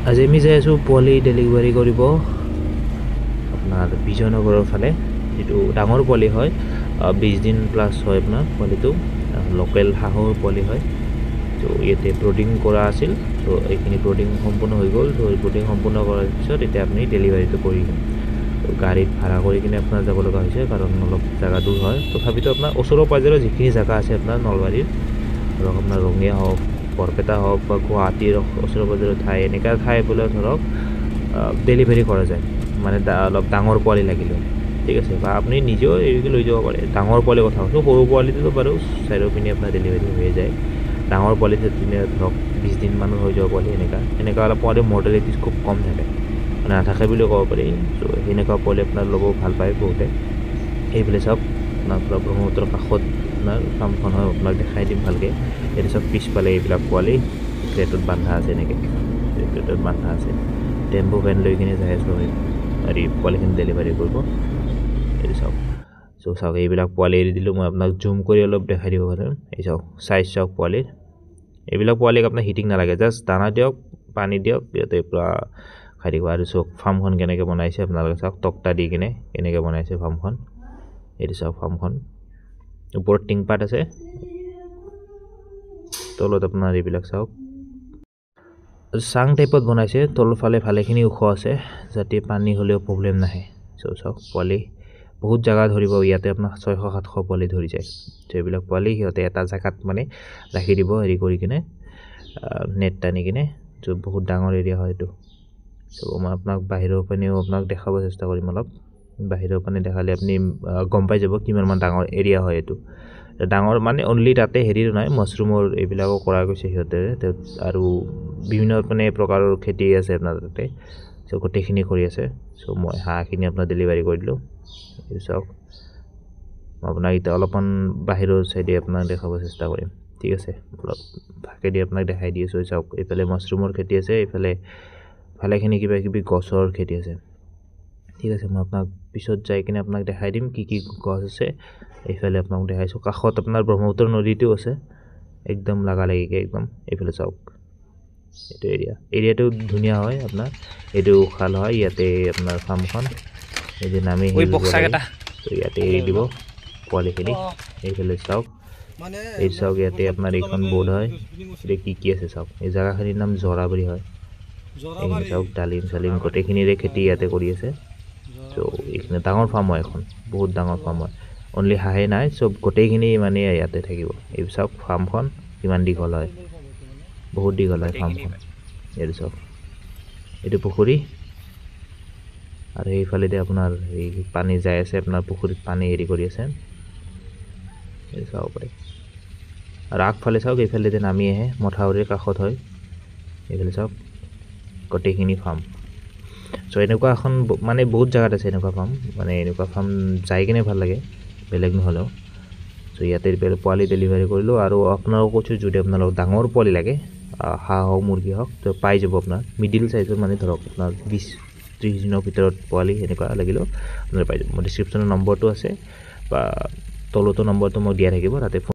আজি আমি যাই আছোঁ পোৱালি ডেলিভাৰী কৰিব আপোনাৰ বিজয়নগৰৰ ফালে, যিটো ডাঙৰ পোৱালি হয়, 20 দিন প্লাছ হয় আপোনাৰ পোৱালিটো, লোকেল হাঁহৰ পোৱালি হয়। তো ইয়াতে ব্ৰডিং কৰা আছিল, তো এইখিনি ব্ৰডিং সম্পূৰ্ণ হৈ গ'ল। তো ব্ৰডিং সম্পূৰ্ণ কৰাৰ পিছত এতিয়া আপুনি ডেলিভাৰীটো কৰি তো গাড়ীত ভাড়া কৰি কিনে আপোনাৰ যাব লগা হৈছে, কাৰণ অলপ জেগা দূৰ হয়। তথাপিতো আপোনাৰ ওচৰৰ পাজৰৰ যিখিনি জেগা আছে আপোনাৰ নলবাৰীৰ, ধৰক আপোনাৰ ৰঙিয়া হওক, বৰপেটা হওক বা গুৱাহাটীৰ ওচৰে পাজৰৰ ঠাই, এনেকুৱা ঠাইবিলাক ধৰক ডেলিভাৰী কৰা যায়, মানে অলপ ডাঙৰ পোৱালি লাগিলে, ঠিক আছে, বা আপুনি নিজেও এৰিকে লৈ যাব পাৰে। ডাঙৰ পোৱালি কথা কৈছোঁ, সৰু পোৱালিটোতো বাৰু চাইডৰ পিনে আপোনাৰ ডেলিভাৰী হৈ যায়। ডাঙৰ পোৱালি পিনে ধৰক 20 দিনমানৰ হৈ যাব পোৱালি, এনেকুৱা অলপ পোৱালি মৰ্টেলিটিজ খুব কম থাকে, মানে নাথাকে বুলিও ক'ব পাৰি। চ' সেনেকুৱা পোৱালি আপোনাৰ ল'ব ভাল পায় বহুতে। এইফালে চাওক, আপোনাৰ পৰা ব্ৰহ্মপুত্ৰৰ কাষত আপোনাৰ ফাৰ্মখন হয়, আপোনাক দেখাই দিম ভালকৈ। এইটো চাওক পিছফালে এইবিলাক পোৱালি ক্ৰেটত বন্ধা আছে, এনেকৈ ক্ৰেটত বন্ধা আছে। টেম্পু ভেন লৈ কিনে যাই আছোঁ আমি, আৰু পোৱালিখিনি ডেলিভাৰী কৰিব। এইটো চাওক, চ' চাওক এইবিলাক পোৱালি এৰি দিলোঁ মই আপোনাক জুম কৰি অলপ দেখাই দিব পাৰিম। এই চাওক চাইজ চাওক পোৱালিৰ, এইবিলাক পোৱালিক আপোনাৰ হিটিং নালাগে, জাষ্ট দানা দিয়ক, পানী দিয়ক, ইয়াতে পূৰা খাই দিব। আৰু চাওক ফাৰ্মখন কেনেকৈ বনাইছে আপোনালোকে চাওক, তক্তা দি কিনে কেনেকৈ বনাইছে ফাৰ্মখন। এইটো চাওক ফাৰ্মখন, ওপৰত টিংপাত আছে, তলত আপোনাৰ এইবিলাক চাওক চাং টাইপত বনাইছে। তলফালে ভালেখিনি ওখ আছে, যাতে পানী হ'লেও প্ৰব্লেম নাহে। চ' চাওক পোৱালি বহুত জেগা ধৰিব, ইয়াতে আপোনাৰ 600-700 পোৱালি ধৰি যায়। চ' এইবিলাক পোৱালি সিহঁতে এটা জেগাত মানে ৰাখি দিব, হেৰি কৰি কিনে নেট টানি কিনে। চ' বহুত ডাঙৰ এৰিয়া হয় এইটো। চ' মই আপোনাক বাহিৰৰ পিনেও আপোনাক দেখাব চেষ্টা কৰিম অলপ। বাহিৰৰ পিনে দেখালে আপুনি গম পাই যাব কিমানমান ডাঙৰ এৰিয়া হয় এইটো। ডাঙৰ মানে অনলি তাতে হেৰিও নাই, মাছৰুমৰ এইবিলাকো কৰা গৈছে সিহঁতে, আৰু বিভিন্ন মানে প্ৰকাৰৰ খেতি আছে আপোনাৰ তাতে। চ' গোটেইখিনি কৰি আছে। চ' মই হাঁহখিনি আপোনাৰ ডেলিভাৰী কৰি দিলোঁ। এইটো চাওক, মই আপোনাক এতিয়া অলপমান বাহিৰৰ চাইডে আপোনাক দেখাব চেষ্টা কৰিম, ঠিক আছে। অলপ ভালকৈ আপোনাক দেখাই দি আছোঁ। চাওক এইফালে মাছৰুমৰ খেতি আছে, এইফালে ভালেখিনি কিবা কিবি গছৰ খেতি আছে, ঠিক আছে। মই আপোনাক পিছত যাই কিনে আপোনাক দেখাই দিম কি কি গছ আছে। এইফালে আপোনাক দেখাইছোঁ, কাষত আপোনাৰ ব্ৰহ্মপুত্ৰ নদীটো আছে, একদম লাগালাগিকৈ একদম। এইফালে চাওক এইটো এৰিয়াটো ধুনীয়া হয় আপোনাৰ, এইটো খাল হয়, ইয়াতে আপোনাৰ ফাৰ্মখন এই যে নামি আহিব লাগে। ত' ইয়াতে এৰি দিব পোৱালিখিনি। এইফালে চাওক, এই চাওক ইয়াতে আপোনাৰ এইখন বৰ্ড হয়, এতিয়া কি আছে চাওক। এই জেগাখিনিৰ নাম জৰাবাৰী হয়। এইখিনি চাওক ডালিম চালিম গোটেইখিনিৰে খেতি ইয়াতে কৰি আছে। চ' এইখিনি ডাঙৰ ফাৰ্ম হয়, এখন বহুত ডাঙৰ ফাৰ্ম হয়। অনলি হাঁহে নাই, চব গোটেইখিনি মানে ইয়াতে থাকিব। এই চাওক ফাৰ্মখন কিমান দীঘল হয়, বহুত দীঘল হয় ফাৰ্মখন। এইটো চাওক, এইটো পুখুৰী, আৰু সেইফালেদি আপোনাৰ এই পানী যাই আছে, আপোনাৰ পুখুৰীত পানী হেৰি কৰি আছে, এইটো চাব পাৰে। আৰু আগফালে চাওক, এইফালেদি নামি আহে, মথাউৰিৰ কাষত হয়। এইফালে চাওক গোটেইখিনি ফাৰ্ম। চ' এনেকুৱা এখন মানে বহুত জেগাত আছে এনেকুৱা ফাৰ্ম, মানে এনেকুৱা ফাৰ্ম যাই কিনে ভাল লাগে, বেলেগ নহ'লেও। চ' ইয়াতে পোৱালি ডেলিভাৰী কৰিলোঁ। আৰু আপোনালোকক কৈছোঁ, যদি আপোনালোকক ডাঙৰ পোৱালি লাগে, হাঁহ হওক মুৰ্গী হওক, তো পাই যাব আপোনাৰ। মিডিল চাইজৰ মানে ধৰক আপোনাৰ 20-30 দিনৰ ভিতৰত পোৱালি এনেকুৱা লাগিলেও আপোনাৰ পাই যাব। মোৰ ডিছক্ৰিপশ্যনৰ নম্বৰটো আছে, বা তলতো নম্বৰটো মই দিয়া থাকিব, তাতে